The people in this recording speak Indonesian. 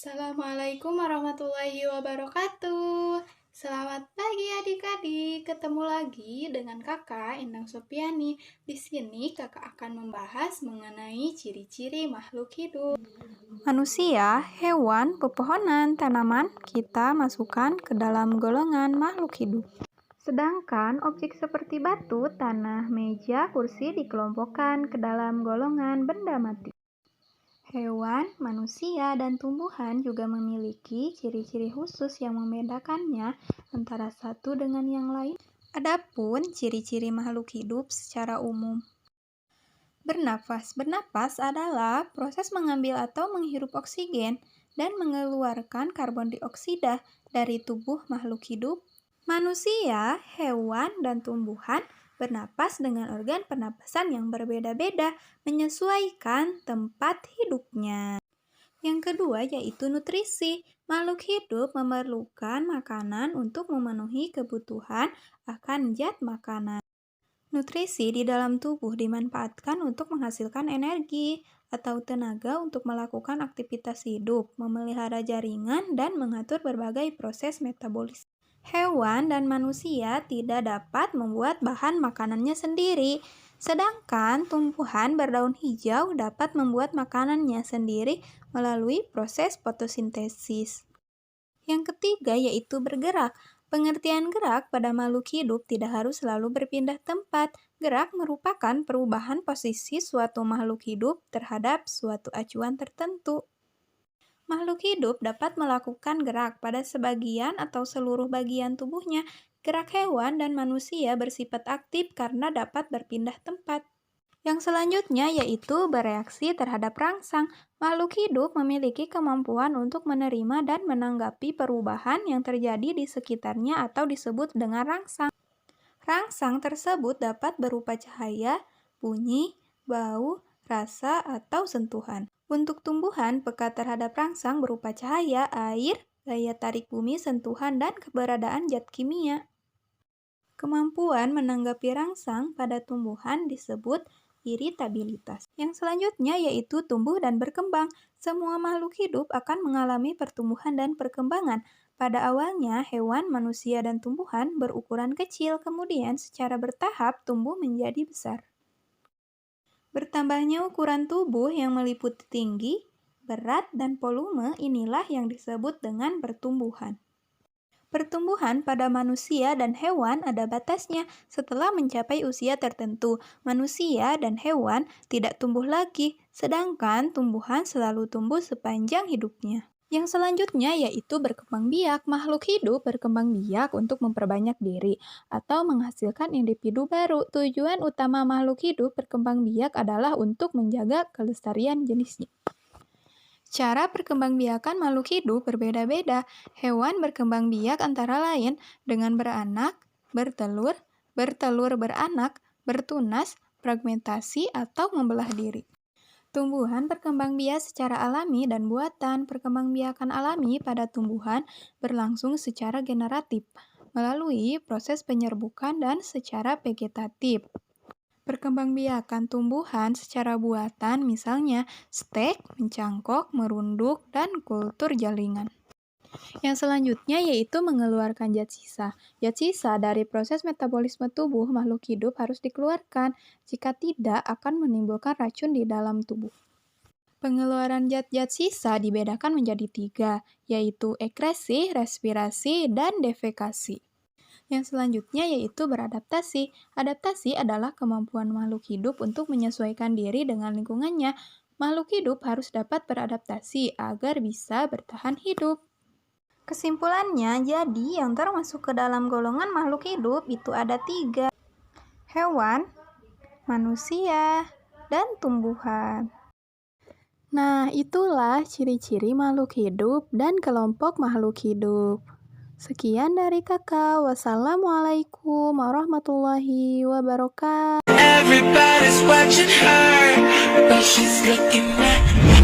Assalamualaikum warahmatullahi wabarakatuh. Selamat pagi adik-adik. Ketemu lagi dengan Kakak Endang Sopiani. Di sini Kakak akan membahas mengenai ciri-ciri makhluk hidup. Manusia, hewan, pepohonan, tanaman, kita masukkan ke dalam golongan makhluk hidup. Sedangkan objek seperti batu, tanah, meja, kursi dikelompokkan ke dalam golongan benda mati. Hewan, manusia, dan tumbuhan juga memiliki ciri-ciri khusus yang membedakannya antara satu dengan yang lain. Adapun ciri-ciri makhluk hidup secara umum. Bernafas. Bernafas adalah proses mengambil atau menghirup oksigen dan mengeluarkan karbon dioksida dari tubuh makhluk hidup. Manusia, hewan, dan tumbuhan bernapas dengan organ pernapasan yang berbeda-beda menyesuaikan tempat hidupnya. Yang kedua yaitu nutrisi. Makhluk hidup memerlukan makanan untuk memenuhi kebutuhan akan zat makanan. Nutrisi di dalam tubuh dimanfaatkan untuk menghasilkan energi atau tenaga untuk melakukan aktivitas hidup, memelihara jaringan, dan mengatur berbagai proses metabolisme. Hewan dan manusia tidak dapat membuat bahan makanannya sendiri, sedangkan tumbuhan berdaun hijau dapat membuat makanannya sendiri melalui proses fotosintesis. Yang ketiga yaitu bergerak. Pengertian gerak pada makhluk hidup tidak harus selalu berpindah tempat. Gerak merupakan perubahan posisi suatu makhluk hidup terhadap suatu acuan tertentu. Makhluk hidup dapat melakukan gerak pada sebagian atau seluruh bagian tubuhnya. Gerak hewan dan manusia bersifat aktif karena dapat berpindah tempat. Yang selanjutnya yaitu bereaksi terhadap rangsang. Makhluk hidup memiliki kemampuan untuk menerima dan menanggapi perubahan yang terjadi di sekitarnya atau disebut dengan rangsang. Rangsang tersebut dapat berupa cahaya, bunyi, bau, rasa, atau sentuhan. Untuk tumbuhan, peka terhadap rangsang berupa cahaya, air, gaya tarik bumi, sentuhan, dan keberadaan zat kimia. Kemampuan menanggapi rangsang pada tumbuhan disebut iritabilitas. Yang selanjutnya yaitu tumbuh dan berkembang. Semua makhluk hidup akan mengalami pertumbuhan dan perkembangan. Pada awalnya, hewan, manusia, dan tumbuhan berukuran kecil, kemudian secara bertahap tumbuh menjadi besar. Bertambahnya ukuran tubuh yang meliputi tinggi, berat, dan volume inilah yang disebut dengan pertumbuhan. Pertumbuhan pada manusia dan hewan ada batasnya. Setelah mencapai usia tertentu, manusia dan hewan tidak tumbuh lagi, sedangkan tumbuhan selalu tumbuh sepanjang hidupnya. Yang selanjutnya yaitu berkembang biak. Makhluk hidup berkembang biak untuk memperbanyak diri atau menghasilkan individu baru. Tujuan utama makhluk hidup berkembang biak adalah untuk menjaga kelestarian jenisnya. Cara perkembangbiakan makhluk hidup berbeda-beda. Hewan berkembang biak antara lain dengan beranak, bertelur, bertelur beranak, bertunas, fragmentasi, atau membelah diri. Tumbuhan berkembang biak secara alami dan buatan. Perkembangbiakan alami pada tumbuhan berlangsung secara generatif, melalui proses penyerbukan dan secara vegetatif. Perkembangbiakan tumbuhan secara buatan misalnya stek, mencangkok, merunduk, dan kultur jaringan. Yang selanjutnya yaitu mengeluarkan zat sisa. Zat sisa dari proses metabolisme tubuh makhluk hidup harus dikeluarkan, jika tidak akan menimbulkan racun di dalam tubuh. Pengeluaran zat-zat sisa dibedakan menjadi 3, yaitu ekresi, respirasi, dan defekasi. Yang selanjutnya yaitu beradaptasi. Adaptasi adalah kemampuan makhluk hidup untuk menyesuaikan diri dengan lingkungannya. Makhluk hidup harus dapat beradaptasi agar bisa bertahan hidup. Kesimpulannya, jadi yang termasuk ke dalam golongan makhluk hidup itu ada 3. Hewan, manusia, dan tumbuhan. Nah, itulah ciri-ciri makhluk hidup dan kelompok makhluk hidup. Sekian dari Kakak. Wassalamualaikum warahmatullahi wabarakatuh. Everybody's watching her, but she's looking at me.